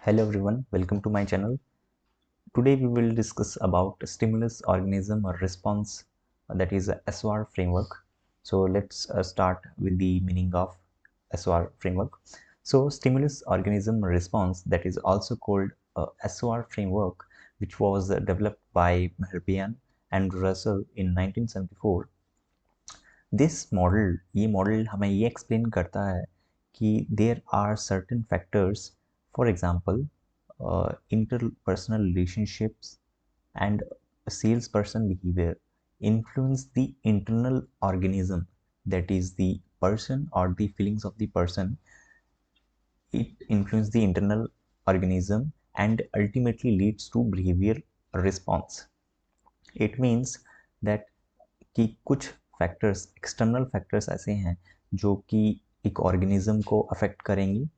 Hello everyone, welcome to my channel. Today we will discuss about stimulus organism or response, that is a SOR framework. So let's start with the meaning of SOR framework. So stimulus organism response, that is also called SOR framework, which was developed by Mehrabian and Russell in 1974. This model, ये model हमें ये explain करता है कि there are certain factors, for example interpersonal relationships and salesperson behavior influence the internal organism, that is the person or the feelings of the person. It influences the internal organism and ultimately leads to behavior response. It means that कि कुछ factors, external factors ऐसे हैं जो कि एक organism को affect करेंगी,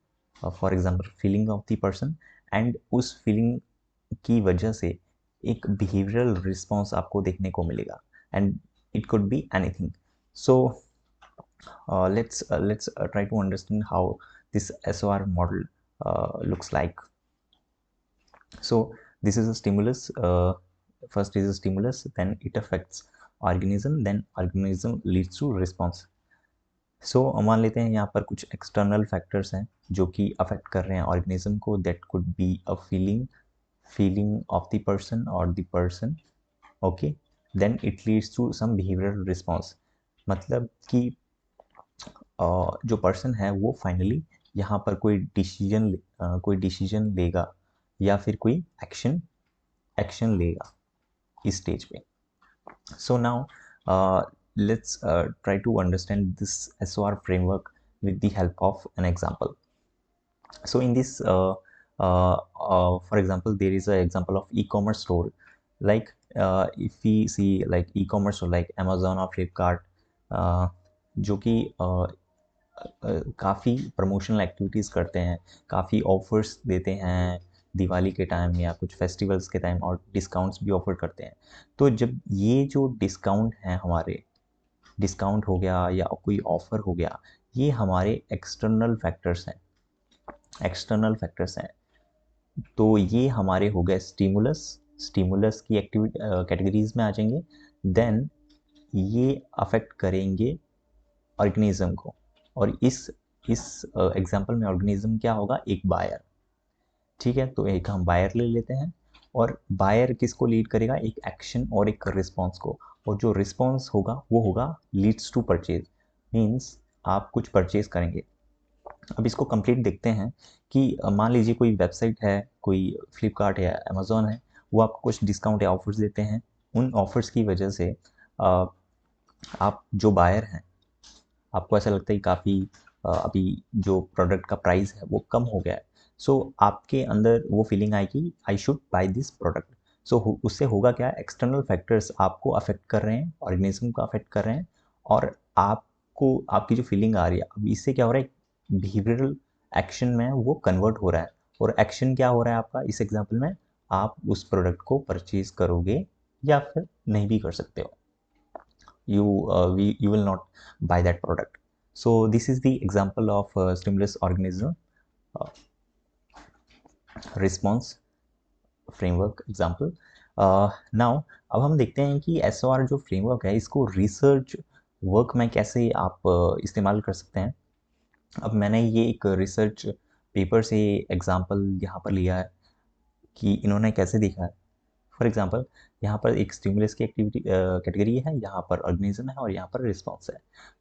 for example feeling of the person, and उस फीलिंग की वजह से एक बिहेवियरल रिस्पॉन्स आपको देखने को मिलेगा, and it could be anything. So let's try to understand how this SOR model looks like. So this is a stimulus. First is a stimulus, then it affects organism, then organism leads to response. सो मान लेते हैं यहाँ पर कुछ external factors हैं जो कि affect कर रहे हैं ऑर्गेनिज्म को. That could be a feeling of the person और the person. Okay, then it leads to some behavioural response. मतलब कि जो पर्सन है वो फाइनली यहाँ पर कोई डिसीजन लेगा या फिर कोई एक्शन लेगा इस स्टेज पे. So now let's try to understand this SOR framework with the help of an example. So in this, for example, there is an example of e-commerce store. Like if we see like e-commerce store like Amazon or Flipkart, जो कि काफ़ी promotional activities करते हैं, काफ़ी offers देते हैं दिवाली के time या कुछ फेस्टिवल्स के टाइम, और डिस्काउंट्स भी ऑफर करते हैं. तो जब ये जो डिस्काउंट हैं हमारे, डिस्काउंट हो गया या कोई ऑफर हो गया, ये हमारे एक्सटर्नल फैक्टर्स हैं. तो ये हमारे हो गए स्टिमुलस की एक्टिविटी कैटेगरीज में आ जाएंगे. देन ये अफेक्ट करेंगे ऑर्गेनिज्म को, और इस एग्जांपल में ऑर्गेनिज्म क्या होगा, एक बायर. ठीक है, तो एक हम बायर ले लेते हैं, और बायर किसको लीड करेगा, एक एक्शन और एक रिस्पॉन्स को. और जो रिस्पॉन्स होगा वो होगा लीड्स टू परचेज, मीन्स आप कुछ परचेज करेंगे. अब इसको कंप्लीट देखते हैं कि मान लीजिए कोई वेबसाइट है, कोई फ्लिपकार्ट है, अमेजोन है, वो आपको कुछ डिस्काउंट या ऑफर्स देते हैं. उन ऑफर्स की वजह से आप जो बायर हैं, आपको ऐसा लगता है कि काफ़ी अभी जो प्रोडक्ट का प्राइस है वो कम हो गया है. सो आपके अंदर वो फीलिंग आई कि I should buy this product. So उससे होगा क्या, एक्सटर्नल फैक्टर्स आपको अफेक्ट कर रहे हैं, ऑर्गेनिज्म को अफेक्ट कर रहे हैं, और आपको आपकी जो फीलिंग आ रही है, अब इससे क्या हो रहा है, बिहेवियरल एक्शन में वो कन्वर्ट हो रहा है. और एक्शन क्या हो रहा है आपका इस एग्जाम्पल में, आप उस प्रोडक्ट को परचेज करोगे या फिर नहीं भी कर सकते हो. You will not buy that product. So this is the example of stimulus organism uh, response framework example. Now अब हम देखते हैं कि SOR जो फ्रेमवर्क है, इसको रिसर्च वर्क में कैसे आप इस्तेमाल कर सकते हैं. अब मैंने ये एक रिसर्च पेपर से एग्जांपल यहाँ पर लिया है कि इन्होंने कैसे देखा है. फॉर एग्जांपल यहाँ पर एक स्टिमुलस की एक्टिविटी कैटेगरी है, यहाँ पर ऑर्गेनिज्म है, और यहाँ पर रिस्पॉन्स है.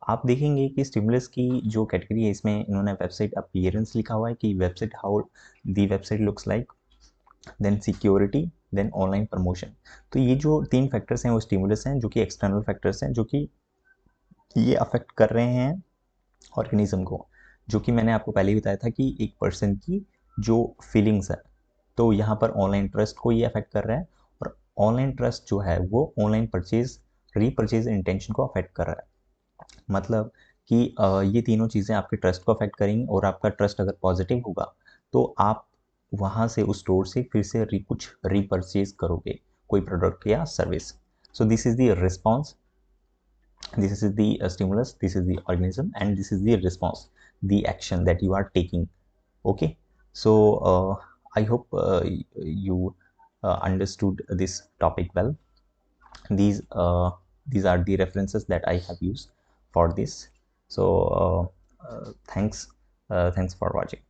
आप देखेंगे कि स्टिमुलस की जो कैटेगरी है, इसमें इन्होंने वेबसाइट अपीयरेंस लिखा हुआ है कि website, how the website looks like, then security, then online promotion. तो ये जो 3 फैक्टर्स हैं वो स्टिमुलस हैं, जो कि एक्सटर्नल फैक्टर्स हैं, जो कि ये अफेक्ट कर रहे हैं ऑर्गेनिज्म को. जो कि मैंने आपको पहले ही बताया था कि एक पर्सन की जो फीलिंग्स है, तो यहाँ पर ऑनलाइन ट्रस्ट को ये अफेक्ट कर रहा है, और ऑनलाइन ट्रस्ट जो है वो ऑनलाइन रीपरचेज इंटेंशन को अफेक्ट कर रहा है. मतलब कि ये तीनों चीज़ें आपके ट्रस्ट को अफेक्ट करेंगी, और आपका ट्रस्ट अगर पॉजिटिव होगा तो आप वहाँ से उस स्टोर से फिर से कुछ रीपरचेज करोगे, कोई प्रोडक्ट या service. So this is the response, this is the stimulus, this is the organism, and this is the response, the action that you are taking. Okay, so I hope you understood this topic well. These these are the references that I have used for this. So thanks for watching.